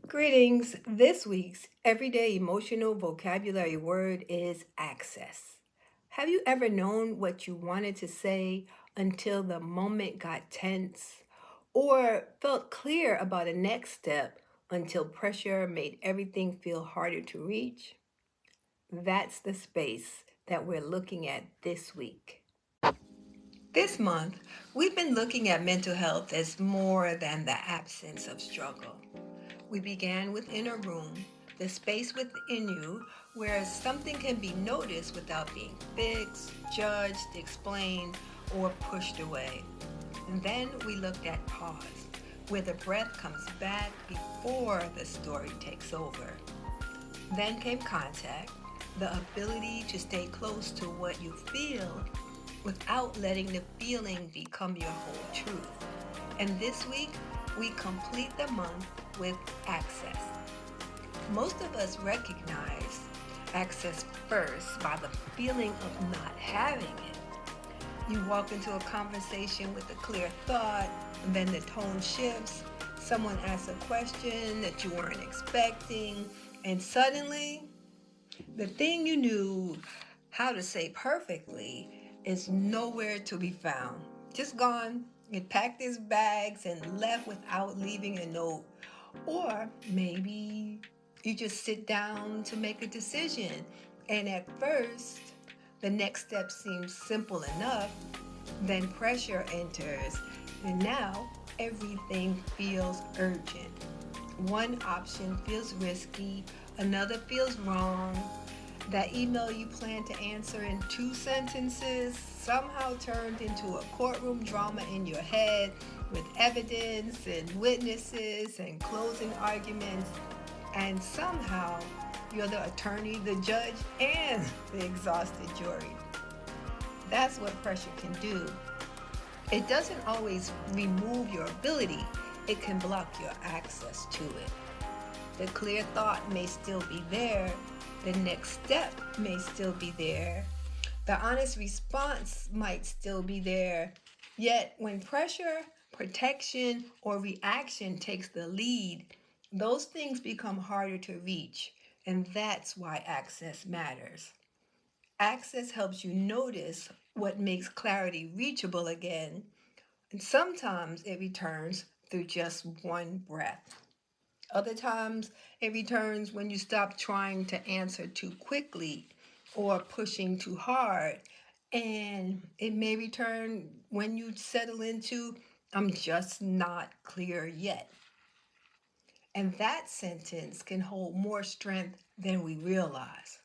Greetings. This week's everyday emotional vocabulary word is access. Have you ever known what you wanted to say until the moment got tense? Or felt clear about a next step until pressure made everything feel harder to reach? That's the space that we're looking at this week. This month, we've been looking at mental health as more than the absence of struggle. We began with inner room, the space within you where something can be noticed without being fixed, judged, explained, or pushed away. And then we looked at pause, where the breath comes back before the story takes over. Then came contact, the ability to stay close to what you feel without letting the feeling become your whole truth. And this week, we complete the month with access. Most of us recognize access first by the feeling of not having it. You walk into a conversation with a clear thought, and then the tone shifts. Someone asks a question that you weren't expecting, and suddenly, the thing you knew how to say perfectly is nowhere to be found. Just gone. It packed its bags and left without leaving a note. Or maybe you just sit down to make a decision, and at first, the next step seems simple enough. Then pressure enters, and now everything feels urgent. One option feels risky, another feels wrong. That email you planned to answer in 2 sentences somehow turned into a courtroom drama in your head with evidence and witnesses and closing arguments. And somehow you're the attorney, the judge, and the exhausted jury. That's what pressure can do. It doesn't always remove your ability, it can block your access to it. The clear thought may still be there, the next step may still be there, the honest response might still be there. Yet, when pressure, protection, or reaction takes the lead, those things become harder to reach, and that's why access matters. Access helps you notice what makes clarity reachable again, and sometimes it returns through just one breath. Other times it returns when you stop trying to answer too quickly or pushing too hard. And it may return when you settle into, I'm just not clear yet. And that sentence can hold more strength than we realize.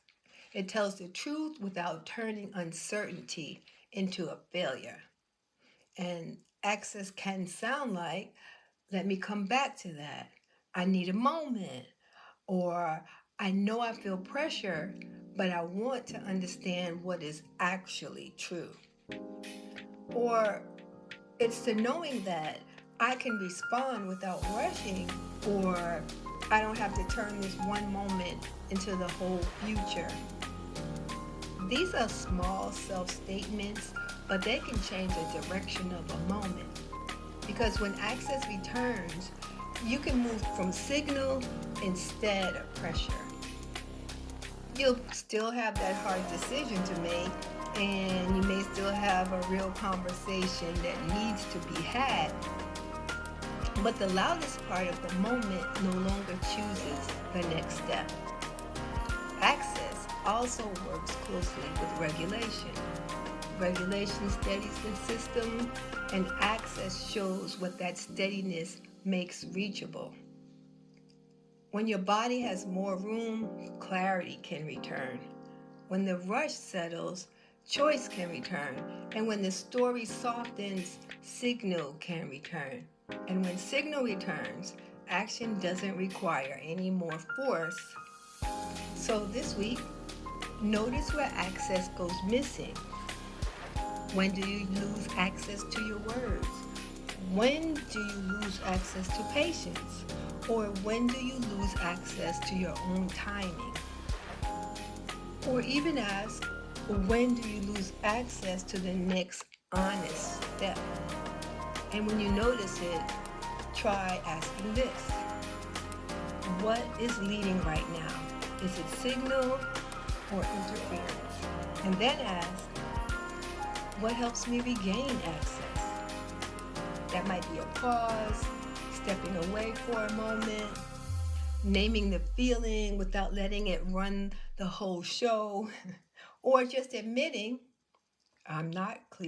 It tells the truth without turning uncertainty into a failure. And access can sound like, let me come back to that. I need a moment. Or I know I feel pressure, but I want to understand what is actually true. Or it's the knowing that I can respond without rushing, or I don't have to turn this one moment into the whole future. These are small self-statements, but they can change the direction of a moment. Because when access returns, you can move from signal instead of pressure. You'll still have that hard decision to make, and you may still have a real conversation that needs to be had. But the loudest part of the moment no longer chooses the next step. Access also works closely with regulation. Regulation steadies the system, and access shows what that steadiness makes reachable. When your body has more room, clarity can return. When the rush settles, choice can return. And when the story softens, signal can return. And when signal returns, action doesn't require any more force. So this week, notice where access goes missing. When do you lose access to your words? When do you lose access to patience? Or when do you lose access to your own timing? Or even ask, when do you lose access to the next honest step? And when you notice it, try asking this. what is leading right now? Is it signal or interference? And then ask, what helps me regain access? That might be a pause, stepping away for a moment, naming the feeling without letting it run the whole show, or just admitting I'm not clear.